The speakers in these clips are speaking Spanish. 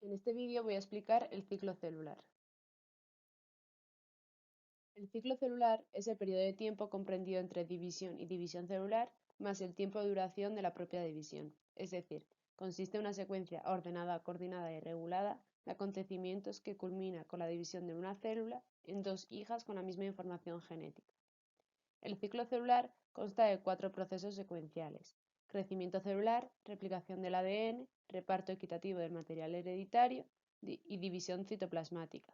En este vídeo voy a explicar el ciclo celular. El ciclo celular es el periodo de tiempo comprendido entre división y división celular más el tiempo de duración de la propia división, es decir, consiste en una secuencia ordenada, coordinada y regulada de acontecimientos que culmina con la división de una célula en dos hijas con la misma información genética. El ciclo celular consta de 4 procesos secuenciales: crecimiento celular, replicación del ADN, reparto equitativo del material hereditario y división citoplasmática.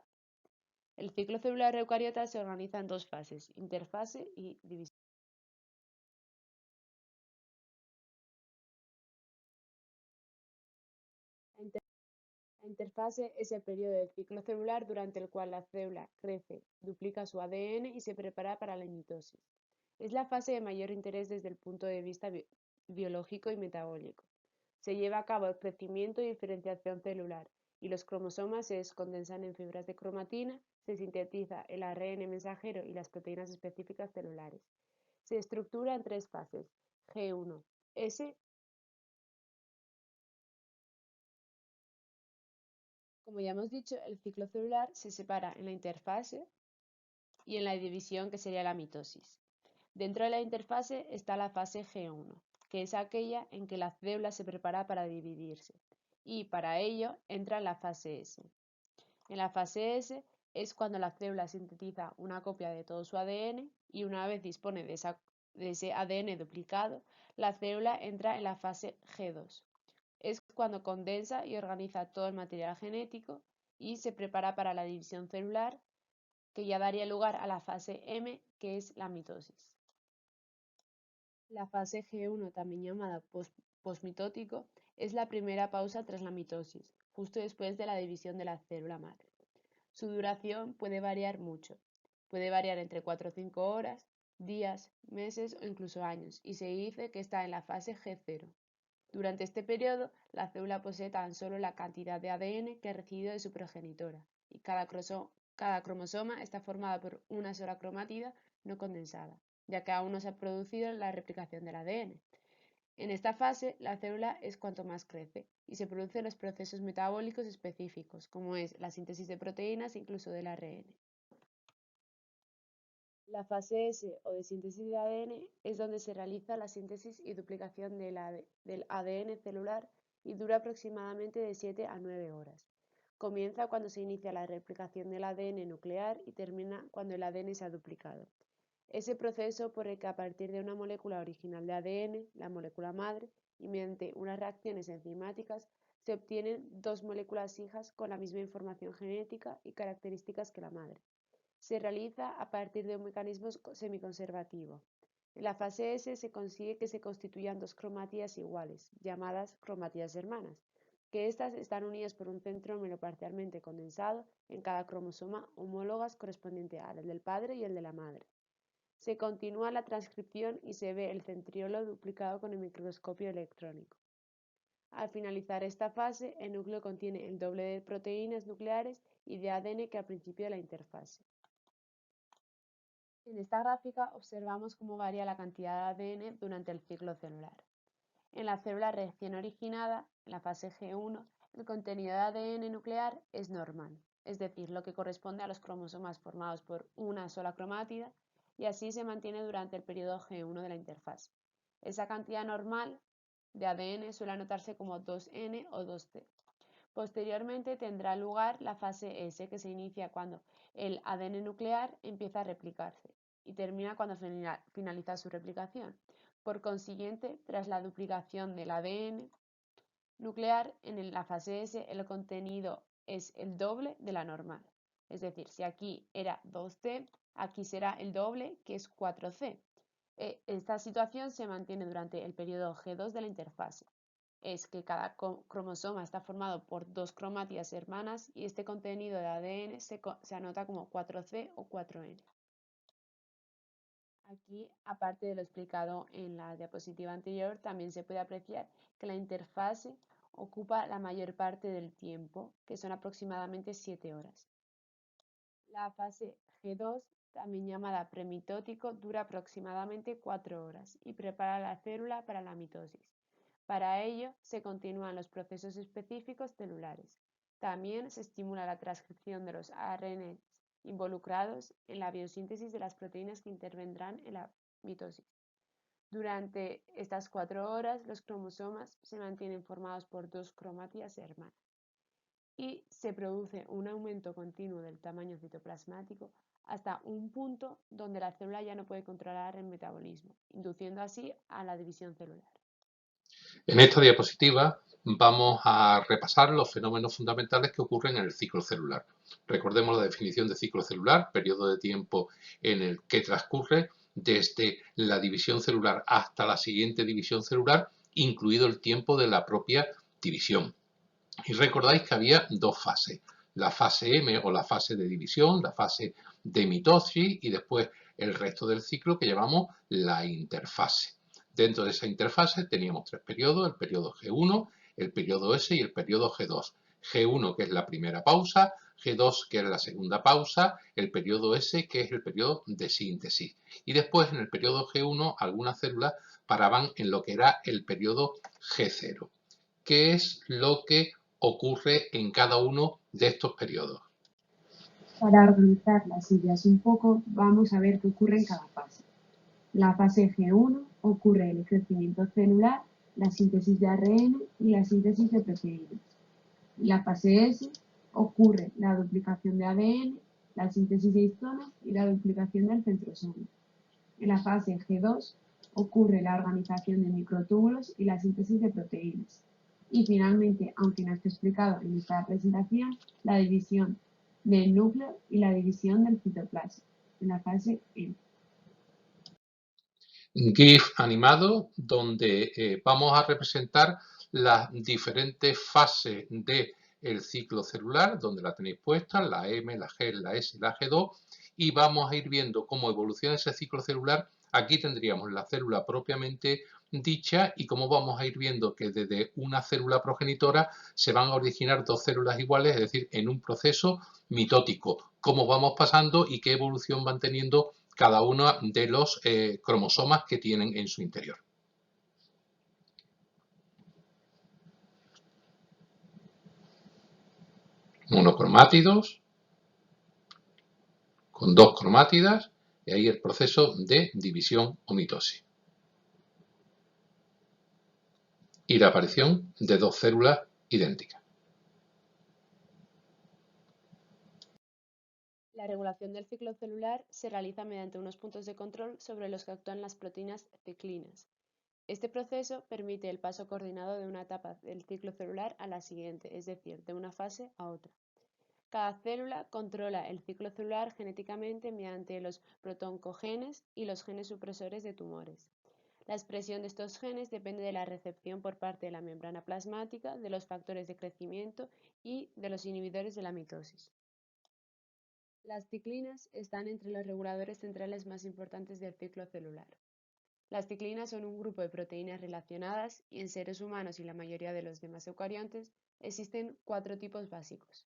El ciclo celular eucariota se organiza en dos fases: interfase y división. La interfase es el periodo del ciclo celular durante el cual la célula crece, duplica su ADN y se prepara para la mitosis. Es la fase de mayor interés desde el punto de vista biológico y metabólico. Se lleva a cabo el crecimiento y diferenciación celular, y los cromosomas se descondensan en fibras de cromatina, se sintetiza el ARN mensajero y las proteínas específicas celulares. Se estructura en tres fases: G1-S. Como ya hemos dicho, el ciclo celular se separa en la interfase y en la división, que sería la mitosis. Dentro de la interfase está la fase G1, que es aquella en que la célula se prepara para dividirse, y para ello entra en la fase S. En la fase S es cuando la célula sintetiza una copia de todo su ADN y una vez dispone de ese ADN duplicado, la célula entra en la fase G2. Es cuando condensa y organiza todo el material genético y se prepara para la división celular, que ya daría lugar a la fase M, que es la mitosis. La fase G1, también llamada posmitótico, es la primera pausa tras la mitosis, justo después de la división de la célula madre. Su duración puede variar mucho. Puede variar entre 4 o 5 horas, días, meses o incluso años, y se dice que está en la fase G0. Durante este periodo, la célula posee tan solo la cantidad de ADN que ha recibido de su progenitora, y cada cromosoma está formado por una sola cromatida no condensada, ya que aún no se ha producido la replicación del ADN. En esta fase, la célula es cuanto más crece y se producen los procesos metabólicos específicos, como es la síntesis de proteínas e incluso del ARN. La fase S, o de síntesis de ADN, es donde se realiza la síntesis y duplicación del ADN celular y dura aproximadamente de 7 a 9 horas. Comienza cuando se inicia la replicación del ADN nuclear y termina cuando el ADN se ha duplicado. Ese proceso por el que, a partir de una molécula original de ADN, la molécula madre, y mediante unas reacciones enzimáticas, se obtienen dos moléculas hijas con la misma información genética y características que la madre. Se realiza a partir de un mecanismo semiconservativo. En la fase S se consigue que se constituyan dos cromatías iguales, llamadas cromatías hermanas, que éstas están unidas por un centrómero parcialmente condensado en cada cromosoma, homólogas correspondiente al del padre y el de la madre. Se continúa la transcripción y se ve el centriolo duplicado con el microscopio electrónico. Al finalizar esta fase, el núcleo contiene el doble de proteínas nucleares y de ADN que al principio de la interfase. En esta gráfica observamos cómo varía la cantidad de ADN durante el ciclo celular. En la célula recién originada, en la fase G1, el contenido de ADN nuclear es normal, es decir, lo que corresponde a los cromosomas formados por una sola cromátida, y así se mantiene durante el periodo G1 de la interfase. Esa cantidad normal de ADN suele anotarse como 2N o 2T. Posteriormente tendrá lugar la fase S, que se inicia cuando el ADN nuclear empieza a replicarse y termina cuando finaliza su replicación. Por consiguiente, tras la duplicación del ADN nuclear en la fase S, el contenido es el doble de la normal. Es decir, si aquí era 2C, aquí será el doble, que es 4C. Esta situación se mantiene durante el periodo G2 de la interfase. Es que cada cromosoma está formado por dos cromátidas hermanas y este contenido de ADN se anota como 4C o 4N. Aquí, aparte de lo explicado en la diapositiva anterior, también se puede apreciar que la interfase ocupa la mayor parte del tiempo, que son aproximadamente 7 horas. La fase G2, también llamada premitótico, dura aproximadamente 4 horas y prepara la célula para la mitosis. Para ello, se continúan los procesos específicos celulares, También se estimula la transcripción de los ARN involucrados en la biosíntesis de las proteínas que intervendrán en la mitosis. Durante estas 4 horas, los cromosomas se mantienen formados por 2 cromátidas hermanas y se produce un aumento continuo del tamaño citoplasmático hasta un punto donde la célula ya no puede controlar el metabolismo, induciendo así a la división celular. En esta diapositiva vamos a repasar los fenómenos fundamentales que ocurren en el ciclo celular. Recordemos la definición de ciclo celular, periodo de tiempo en el que transcurre desde la división celular hasta la siguiente división celular, incluido el tiempo de la propia división. Y recordáis que había dos fases, la fase M o la fase de división, la fase de mitosis y después el resto del ciclo que llamamos la interfase. Dentro de esa interfase teníamos 3 periodos, el periodo G1, el periodo S y el periodo G2. G1 que es la primera pausa, G2 que es la segunda pausa, el periodo S que es el periodo de síntesis. Y después en el periodo G1 algunas células paraban en lo que era el periodo G0. ¿Qué es lo que ocurre en cada uno de estos periodos? Para organizar las ideas un poco, vamos a ver qué ocurre en cada fase. La fase G1 ocurre el crecimiento celular, la síntesis de ARN y la síntesis de proteínas. En la fase S ocurre la duplicación de ADN, la síntesis de histonas y la duplicación del centrosoma. En la fase G2 ocurre la organización de microtúbulos y la síntesis de proteínas. Y finalmente, aunque no está explicado en esta presentación, la división del núcleo y la división del citoplasma, en la fase M. GIF animado donde vamos a representar las diferentes fases del ciclo celular, donde la tenéis puesta, la M, la G, la S y la G2, y vamos a ir viendo cómo evoluciona ese ciclo celular. Aquí tendríamos la célula propiamente dicha y cómo vamos a ir viendo que desde una célula progenitora se van a originar dos células iguales, es decir, en un proceso mitótico, cómo vamos pasando y qué evolución van teniendo cada uno de los cromosomas que tienen en su interior. Monocromátidos, con dos cromátidas, y ahí el proceso de división o mitosis. Y la aparición de dos células idénticas. La regulación del ciclo celular se realiza mediante unos puntos de control sobre los que actúan las proteínas ciclinas. Este proceso permite el paso coordinado de una etapa del ciclo celular a la siguiente, es decir, de una fase a otra. Cada célula controla el ciclo celular genéticamente mediante los protoncogenes y los genes supresores de tumores. La expresión de estos genes depende de la recepción por parte de la membrana plasmática, de los factores de crecimiento y de los inhibidores de la mitosis. Las ciclinas están entre los reguladores centrales más importantes del ciclo celular. Las ciclinas son un grupo de proteínas relacionadas y en seres humanos y la mayoría de los demás eucariontes existen 4 tipos básicos: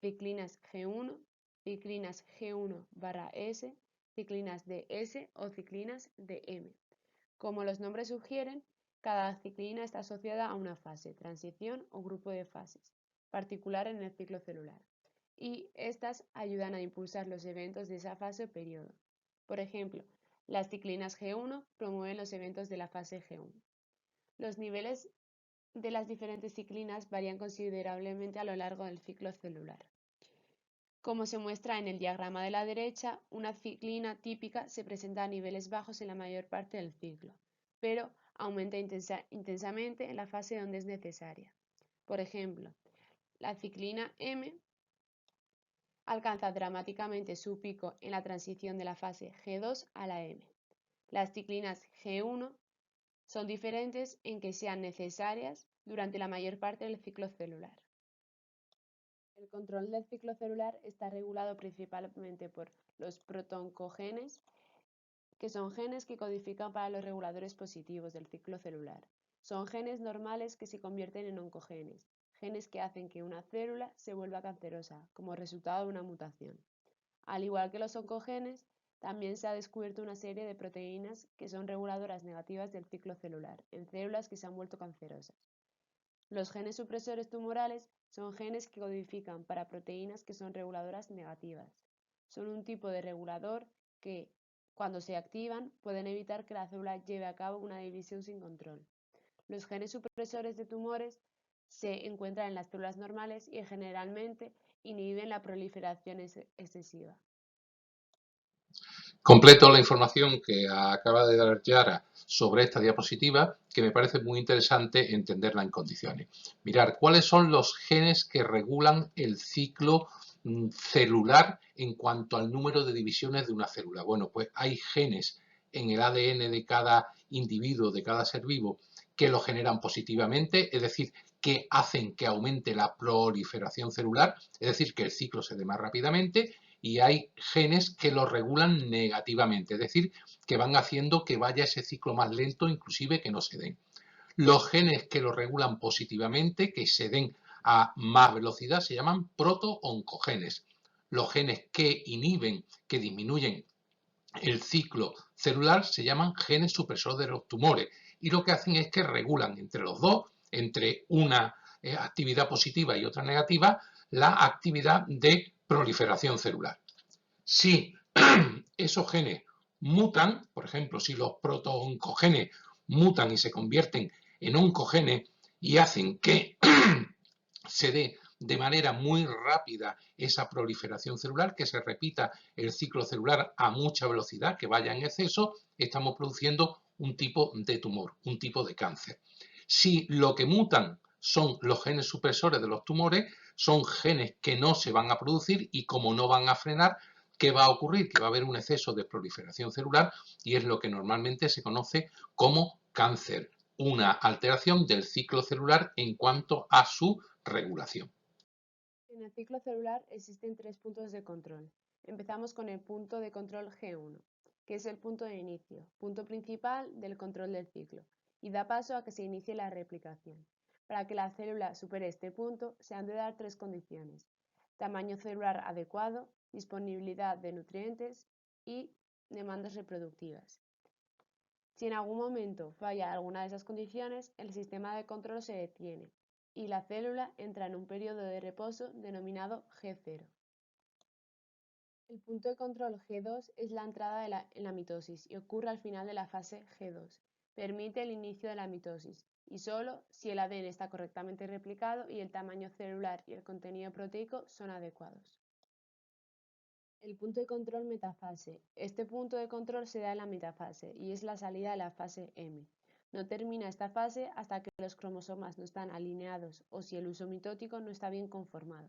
ciclinas G1, ciclinas G1/S, ciclinas de S o ciclinas de M. Como los nombres sugieren, cada ciclina está asociada a una fase, transición o grupo de fases particular en el ciclo celular, y estas ayudan a impulsar los eventos de esa fase o periodo. Por ejemplo, las ciclinas G1 promueven los eventos de la fase G1. Los niveles de las diferentes ciclinas varían considerablemente a lo largo del ciclo celular. Como se muestra en el diagrama de la derecha, una ciclina típica se presenta a niveles bajos en la mayor parte del ciclo, pero aumenta intensamente en la fase donde es necesaria. Por ejemplo, la ciclina M alcanza dramáticamente su pico en la transición de la fase G2 a la M. Las ciclinas G1 son diferentes en que sean necesarias durante la mayor parte del ciclo celular. El control del ciclo celular está regulado principalmente por los protoncogenes, que son genes que codifican para los reguladores positivos del ciclo celular. Son genes normales que se convierten en oncogenes, genes que hacen que una célula se vuelva cancerosa como resultado de una mutación. Al igual que los oncogenes, también se ha descubierto una serie de proteínas que son reguladoras negativas del ciclo celular en células que se han vuelto cancerosas. Los genes supresores tumorales son genes que codifican para proteínas que son reguladoras negativas. Son un tipo de regulador que, cuando se activan, pueden evitar que la célula lleve a cabo una división sin control. Los genes supresores de tumores se encuentran en las células normales y generalmente inhiben la proliferación excesiva. Completo la información que acaba de dar Yara sobre esta diapositiva, que me parece muy interesante entenderla en condiciones. Mirar, ¿cuáles son los genes que regulan el ciclo celular en cuanto al número de divisiones de una célula? Bueno, pues hay genes en el ADN de cada individuo, de cada ser vivo, que lo generan positivamente, es decir, que hacen que aumente la proliferación celular, es decir, que el ciclo se dé más rápidamente, y hay genes que lo regulan negativamente, es decir, que van haciendo que vaya ese ciclo más lento, inclusive que no se den. Los genes que lo regulan positivamente, que se den a más velocidad, se llaman proto-oncogenes. Los genes que inhiben, que disminuyen el ciclo celular, se llaman genes supresores de los tumores y lo que hacen es que regulan entre los dos, entre una actividad positiva y otra negativa, la actividad de proliferación celular. Si esos genes mutan, por ejemplo, si los proto-oncogenes mutan y se convierten en oncogenes y hacen que se dé de manera muy rápida esa proliferación celular, que se repita el ciclo celular a mucha velocidad, que vaya en exceso, estamos produciendo un tipo de tumor, un tipo de cáncer. Si lo que mutan son los genes supresores de los tumores, son genes que no se van a producir y como no van a frenar, ¿qué va a ocurrir? Que va a haber un exceso de proliferación celular y es lo que normalmente se conoce como cáncer, una alteración del ciclo celular en cuanto a su regulación. En el ciclo celular existen 3 puntos de control. Empezamos con el punto de control G1, que es el punto de inicio, punto principal del control del ciclo, y da paso a que se inicie la replicación. Para que la célula supere este punto, se han de dar 3 condiciones: tamaño celular adecuado, disponibilidad de nutrientes y demandas reproductivas. Si en algún momento falla alguna de esas condiciones, el sistema de control se detiene y la célula entra en un periodo de reposo denominado G0. El punto de control G2 es la entrada en la mitosis y ocurre al final de la fase G2. Permite el inicio de la mitosis y solo si el ADN está correctamente replicado y el tamaño celular y el contenido proteico son adecuados. El punto de control metafase. Este punto de control se da en la metafase y es la salida de la fase M. No termina esta fase hasta que los cromosomas no están alineados o si el uso mitótico no está bien conformado.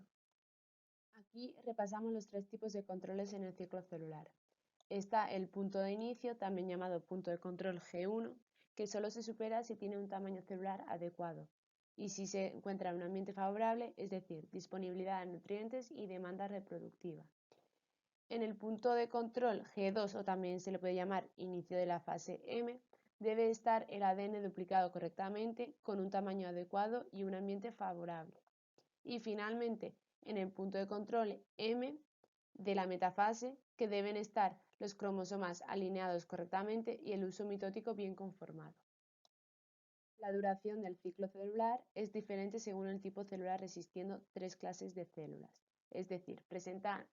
Aquí repasamos los 3 tipos de controles en el ciclo celular. Está el punto de inicio, también llamado punto de control G1, que solo se supera si tiene un tamaño celular adecuado y si se encuentra en un ambiente favorable, es decir, disponibilidad de nutrientes y demanda reproductiva. En el punto de control G2, o también se le puede llamar inicio de la fase M, debe estar el ADN duplicado correctamente, con un tamaño adecuado y un ambiente favorable. Y finalmente, en el punto de control M de la metafase, que deben estar los cromosomas alineados correctamente y el uso mitótico bien conformado. La duración del ciclo celular es diferente según el tipo celular, existiendo 3 clases de células, es decir, presenta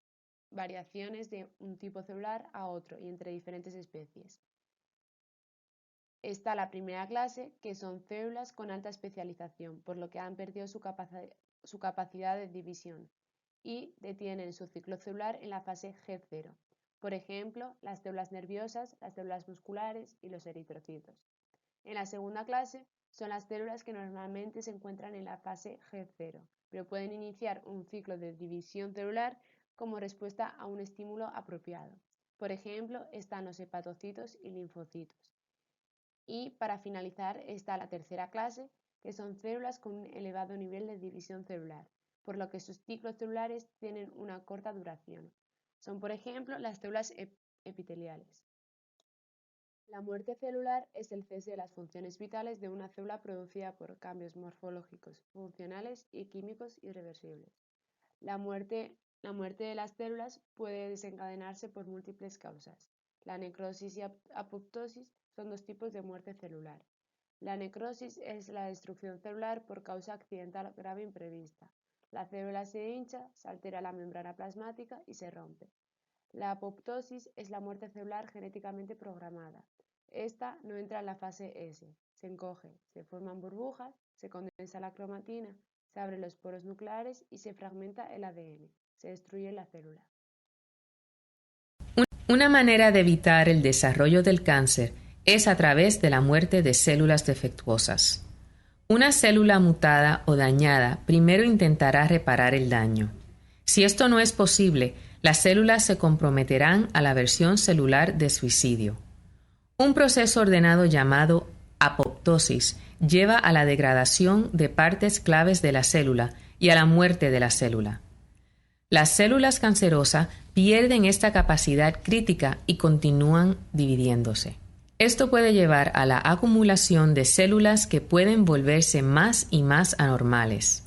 variaciones de un tipo celular a otro y entre diferentes especies. Está la primera clase, que son células con alta especialización, por lo que han perdido su capacidad de división y detienen su ciclo celular en la fase G0. Por ejemplo, las células nerviosas, las células musculares y los eritrocitos. En la segunda clase son las células que normalmente se encuentran en la fase G0, pero pueden iniciar un ciclo de división celular como respuesta a un estímulo apropiado. Por ejemplo, están los hepatocitos y linfocitos. Y para finalizar está la tercera clase, que son células con un elevado nivel de división celular, por lo que sus ciclos celulares tienen una corta duración. Son, por ejemplo, las células epiteliales. La muerte celular es el cese de las funciones vitales de una célula producida por cambios morfológicos, funcionales y químicos irreversibles. La muerte de las células puede desencadenarse por múltiples causas. La necrosis y apoptosis son 2 tipos de muerte celular. La necrosis es la destrucción celular por causa accidental grave imprevista. La célula se hincha, se altera la membrana plasmática y se rompe. La apoptosis es la muerte celular genéticamente programada. Esta no entra en la fase S. Se encoge, se forman burbujas, se condensa la cromatina, se abren los poros nucleares y se fragmenta el ADN. Se destruye la célula. Una manera de evitar el desarrollo del cáncer es a través de la muerte de células defectuosas. Una célula mutada o dañada primero intentará reparar el daño. Si esto no es posible, las células se comprometerán a la versión celular de suicidio. Un proceso ordenado llamado apoptosis lleva a la degradación de partes claves de la célula y a la muerte de la célula. Las células cancerosas pierden esta capacidad crítica y continúan dividiéndose. Esto puede llevar a la acumulación de células que pueden volverse más y más anormales.